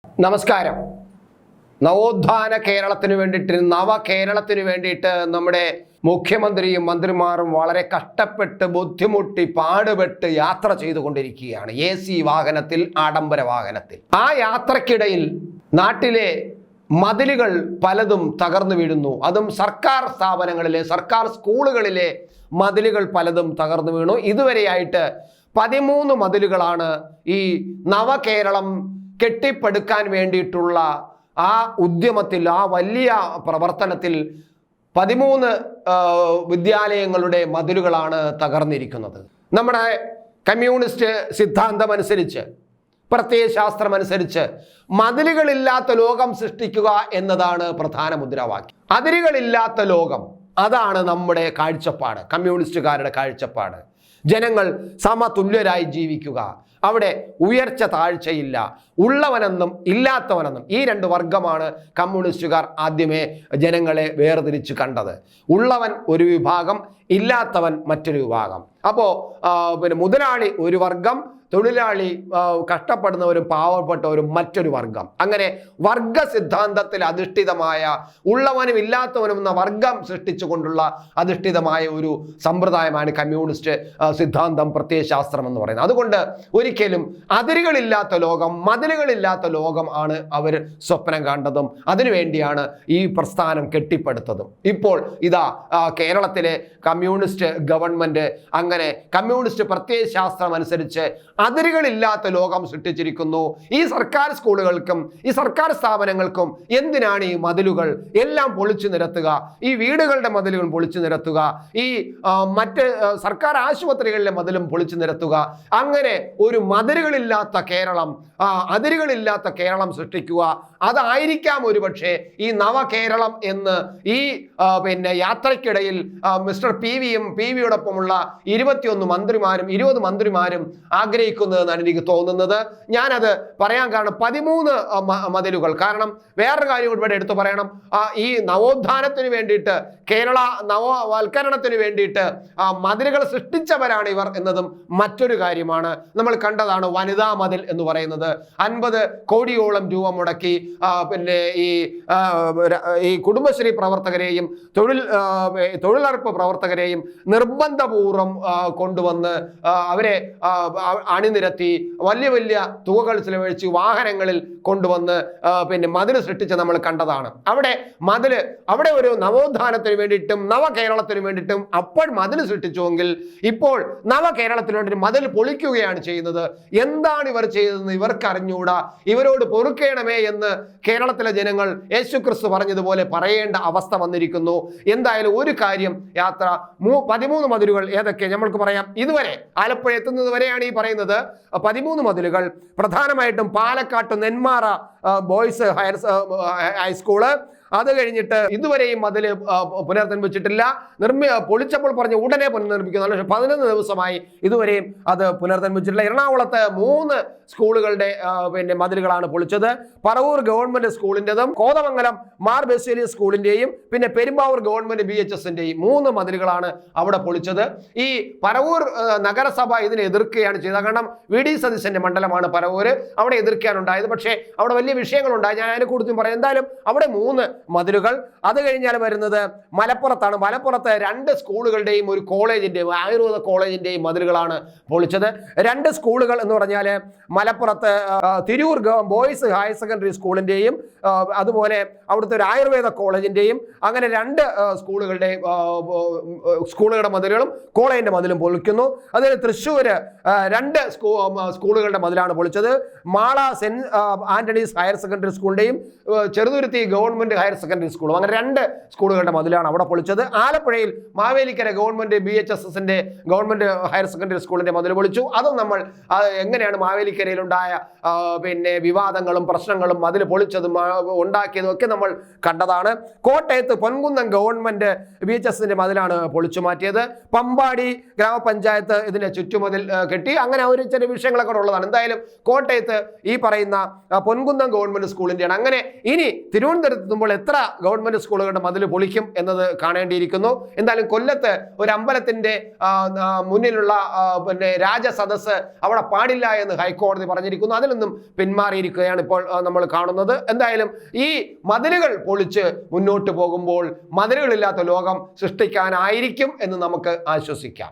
നമസ്കാരം. നവോത്ഥാന കേരളത്തിന് വേണ്ടിയിട്ട്, നവകേരളത്തിന് വേണ്ടിയിട്ട് നമ്മുടെ മുഖ്യമന്ത്രിയും മന്ത്രിമാരും വളരെ കഷ്ടപ്പെട്ട് ബുദ്ധിമുട്ടി പാടുപെട്ട് യാത്ര ചെയ്തുകൊണ്ടിരിക്കുകയാണ്. AC വാഹനത്തിൽ, ആഡംബര വാഹനത്തിൽ. ആ യാത്രക്കിടയിൽ നാട്ടിലെ മതിലുകൾ പലതും തകർന്നു വീഴുന്നു. അതും സർക്കാർ സ്ഥാപനങ്ങളിലെ, സർക്കാർ സ്കൂളുകളിലെ മതിലുകൾ പലതും തകർന്നു വീണു. ഇതുവരെയായിട്ട് 13 മതിലുകളാണ് ഈ നവകേരളം കെട്ടിപ്പടുക്കാൻ വേണ്ടിയിട്ടുള്ള ആ ഉദ്യമത്തിൽ, ആ വലിയ പ്രവർത്തനത്തിൽ 13 വിദ്യാലയങ്ങളുടെ മതിലുകളാണ് തകർന്നിരിക്കുന്നത്. നമ്മുടെ കമ്മ്യൂണിസ്റ്റ് സിദ്ധാന്തമനുസരിച്ച്, പ്രത്യയശാസ്ത്രമനുസരിച്ച് മതിലുകളില്ലാത്ത ലോകം സൃഷ്ടിക്കുക എന്നതാണ് പ്രധാന മുദ്രാവാക്യം. അതിരുകളില്ലാത്ത ലോകം, അതാണ് നമ്മുടെ കാഴ്ചപ്പാട്, കമ്മ്യൂണിസ്റ്റുകാരുടെ കാഴ്ചപ്പാട്. ജനങ്ങൾ സമതുല്യരായി ജീവിക്കുക, അവിടെ ഉയർച്ച താഴ്ചയില്ല, ഉള്ളവനെന്നും ഇല്ലാത്തവനെന്നും ഈ 2 വർഗമാണ് കമ്മ്യൂണിസ്റ്റുകാർ ആദ്യമേ ജനങ്ങളെ വേർതിരിച്ച് കണ്ടത്. ഉള്ളവൻ ഒരു വിഭാഗം, ഇല്ലാത്തവൻ മറ്റൊരു വിഭാഗം. അപ്പോൾ മുതലാളി ഒരു വർഗം, തൊഴിലാളി, കഷ്ടപ്പെടുന്നവരും പാവപ്പെട്ടവരും മറ്റൊരു വർഗം. അങ്ങനെ വർഗ സിദ്ധാന്തത്തിൽ അധിഷ്ഠിതമായ, ഉള്ളവനും ഇല്ലാത്തവനും എന്ന വർഗം സൃഷ്ടിച്ചുകൊണ്ടുള്ള അധിഷ്ഠിതമായ ഒരു സമ്പ്രദായമാണ് കമ്മ്യൂണിസ്റ്റ് സിദ്ധാന്തം, പ്രത്യയശാസ്ത്രം എന്ന് പറയുന്നത്. അതുകൊണ്ട് ഒരിക്കലും അതിരുകളില്ലാത്ത ലോകം, മതിലുകളില്ലാത്ത ലോകം ആണ് അവർ സ്വപ്നം കണ്ടതും അതിനുവേണ്ടിയാണ് ഈ പ്രസ്ഥാനം കെട്ടിപ്പടുത്തതും. ഇപ്പോൾ ഇതാ കേരളത്തിലെ കമ്മ്യൂണിസ്റ്റ് ഗവൺമെന്റ് അങ്ങനെ കമ്മ്യൂണിസ്റ്റ് പ്രത്യയശാസ്ത്രം അനുസരിച്ച് അതിരുകളില്ലാത്ത ലോകം സൃഷ്ടിച്ചിരിക്കുന്നു. ഈ സർക്കാർ സ്കൂളുകൾക്കും ഈ സർക്കാർ സ്ഥാപനങ്ങൾക്കും എന്തിനാണ് ഈ മതിലുകൾ എല്ലാം പൊളിച്ചു നിരത്തുക? ഈ വീടുകളുടെ മതിലുകൾ പൊളിച്ചു നിരത്തുക, ഈ മറ്റ് സർക്കാർ ആശുപത്രികളിലെ മതിലും പൊളിച്ചു നിരത്തുക. അങ്ങനെ ഒരു മതിലുകളില്ലാത്ത കേരളം, അതിരുകളില്ലാത്ത കേരളം സൃഷ്ടിക്കുക. അതായിരിക്കാം ഒരുപക്ഷെ ഈ നവകേരളം എന്ന് ഈ യാത്രയ്ക്കിടയിൽ മിസ്റ്റർ PVയോടൊപ്പമുള്ള 21 മന്ത്രിമാരും 20 മന്ത്രിമാരും ആഗ്രഹിക്കുന്നതെന്നാണ് എനിക്ക് തോന്നുന്നത്. ഞാനത് പറയാൻ കാരണം 13 മതിലുകൾ. കാരണം വേറൊരു കാര്യം ഇവിടെ എടുത്തു പറയണം. ഈ നവോത്ഥാനത്തിന് വേണ്ടിയിട്ട്, കേരള നവവൽക്കരണത്തിന് വേണ്ടിയിട്ട് മതിലുകൾ സൃഷ്ടിച്ചവരാണ് ഇവർ എന്നതും മറ്റൊരു കാര്യമാണ്. നമ്മൾ കണ്ടതാണ് വനിതാ മതിൽ എന്ന് പറയുന്നത്. 50 കോടിയോളം രൂപ മുടക്കി ഈ കുടുംബശ്രീ പ്രവർത്തകരെയും തൊഴിലുറപ്പ് പ്രവർത്തകരെയും നിർബന്ധപൂർവം കൊണ്ടുവന്ന് അവരെ അണിനിരത്തി വലിയ വലിയ തുകകൾ ചിലവഴിച്ച് വാഹനങ്ങളിൽ കൊണ്ടുവന്ന് മതിൽ സൃഷ്ടിച്ച് നമ്മൾ കണ്ടതാണ്. അവിടെ ഒരു നവോത്ഥാനത്തിന് വേണ്ടിയിട്ടും നവകേരളത്തിന് വേണ്ടിയിട്ടും അപ്പോൾ മതിൽ സൃഷ്ടിച്ചുവെങ്കിൽ ഇപ്പോൾ നവകേരളത്തിന് വേണ്ടി മതിൽ പൊളിക്കുകയാണ് ചെയ്യുന്നത്. എന്താണ് ഇവർ ചെയ്തതെന്ന് ഇവർക്ക് അറിഞ്ഞൂടാ. ഇവരോട് പൊറുക്കേണമേ എന്ന് കേരളത്തിലെ ജനങ്ങൾ യേശുക്രിസ്തു പറഞ്ഞതുപോലെ പറയേണ്ട അവസ്ഥ വന്നിരിക്കുന്നു. എന്തായാലും ഒരു കാര്യം, യാത്ര 13 മതിലുകൾ ഏതൊക്കെ നമ്മൾക്ക് പറയാം. ഇതുവരെ ആലപ്പുഴ എത്തുന്നത് വരെയാണ് ഈ പറയുന്നത് 13 മതിലുകൾ. പ്രധാനമായിട്ടും പാലക്കാട്ട് നെന്മാറ ബോയ്സ് ഹൈസ്കൂള്, അത് കഴിഞ്ഞിട്ട് ഇതുവരെയും മതിൽ പുനർനിർമ്മിച്ചിട്ടില്ല. പൊളിച്ചപ്പോൾ പറഞ്ഞ് ഉടനെ പുനർനിർമ്മിക്കുന്നു. പക്ഷേ 11 ദിവസമായി ഇതുവരെയും അത് പുനർനിർമ്മിച്ചിട്ടില്ല. എറണാകുളത്ത് 3 സ്കൂളുകളുടെ മതിലുകളാണ് പൊളിച്ചത്. പറവൂർ ഗവൺമെന്റ് സ്കൂളിൻ്റെതും, കോതമംഗലം മാർ ബസേലിയസ് സ്കൂളിൻ്റെയും, പിന്നെ പെരുമ്പാവൂർ ഗവൺമെന്റ് BHSന്റെയും 3 മതിലുകളാണ് അവിടെ പൊളിച്ചത്. ഈ പറവൂർ നഗരസഭ ഇതിനെ എതിർക്കുകയാണ് ചെയ്തത്. കാരണം VD സതീശന്റെ മണ്ഡലമാണ് പറവൂര്. അവിടെ എതിർക്കാനുണ്ടായത്. പക്ഷേ അവിടെ വലിയ വിഷയങ്ങളുണ്ടായി. ഞാൻ അതിനെക്കുറിച്ചും പറയാം. എന്തായാലും അവിടെ 3 മതിലുകൾ. അത് കഴിഞ്ഞാൽ വരുന്നത് മലപ്പുറത്താണ്. മലപ്പുറത്ത് 2 സ്കൂളുകളുടെയും ഒരു കോളേജിന്റെയും, ആയുർവേദ കോളേജിന്റെയും മതിലുകളാണ് പൊളിച്ചത്. 2 സ്കൂളുകൾ എന്ന് പറഞ്ഞാൽ മലപ്പുറത്ത് തിരൂർ ബോയ്സ് ഹയർ സെക്കൻഡറി സ്കൂളിന്റെയും അതുപോലെ അവിടുത്തെ ഒരു ആയുർവേദ കോളേജിന്റെയും, അങ്ങനെ 2 സ്കൂളുകളുടെ മതിലുകളും കോളേജിന്റെ മതിലും പൊളിക്കുന്നു. അതിന് തൃശ്ശൂര് 2 സ്കൂളുകളുടെ മതിലാണ് പൊളിച്ചത്. Mala saint Antony's higher secondary സ്കൂളിന്റെയും ചെറുതുരുത്തി ഗവൺമെന്റ് ഹയർ സെക്കൻഡറി സ്കൂളും, അങ്ങനെ 2 സ്കൂളുകളുടെ മതിലാണ് അവിടെ പൊളിച്ചത്. ആലപ്പുഴയിൽ മാവേലിക്കര ഗവൺമെന്റ് BHSന്റെ ഗവൺമെന്റ് ഹയർ സെക്കൻഡറി സ്കൂളിന്റെ മതിൽ പൊളിച്ചു. അതും നമ്മൾ എങ്ങനെയാണ് മാവേലിക്കരയിലുണ്ടായ വിവാദങ്ങളും പ്രശ്നങ്ങളും മതിൽ പൊളിച്ചതും ഉണ്ടാക്കിയതും ഒക്കെ നമ്മൾ കണ്ടതാണ്. കോട്ടയത്ത് പൊൻകുന്നം ഗവൺമെന്റ് BHSന്റെ മതിലാണ് പൊളിച്ചു മാറ്റിയത്. പമ്പാടി ഗ്രാമപഞ്ചായത്ത് ഇതിന്റെ ചുറ്റുമതിൽ കെട്ടി. അങ്ങനെ ഒരു ചില വിഷയങ്ങളൊക്കെ ഉള്ളതാണ്. എന്തായാലും കോട്ടയത്ത് ഈ പറയുന്ന പൊൻകുന്നം ഗവൺമെന്റ് സ്കൂളിന്റെയാണ്. അങ്ങനെ ഇനി തിരുവനന്തപുരത്ത് എത്തുമ്പോൾ എത്ര ഗവൺമെന്റ് സ്കൂളുകളുടെ മതിൽ പൊളിക്കും എന്നത് കാണേണ്ടിയിരിക്കുന്നു. എന്തായാലും കൊല്ലത്ത് ഒരു അമ്പലത്തിന്റെ മുന്നിലുള്ള പിന്നെ രാജസദസ്സ് അവിടെ പാടില്ല എന്ന് ഹൈക്കോടതി പറഞ്ഞിരിക്കുന്നു. അതിൽ നിന്നും പിന്മാറിയിരിക്കുകയാണ് ഇപ്പോൾ നമ്മൾ കാണുന്നത്. എന്തായാലും ഈ മതിലുകൾ പൊളിച്ച് മുന്നോട്ട് പോകുമ്പോൾ മതിലുകളില്ലാത്ത ലോകം സൃഷ്ടിക്കാനായിരിക്കും എന്ന് നമുക്ക് ആശ്വസിക്കാം.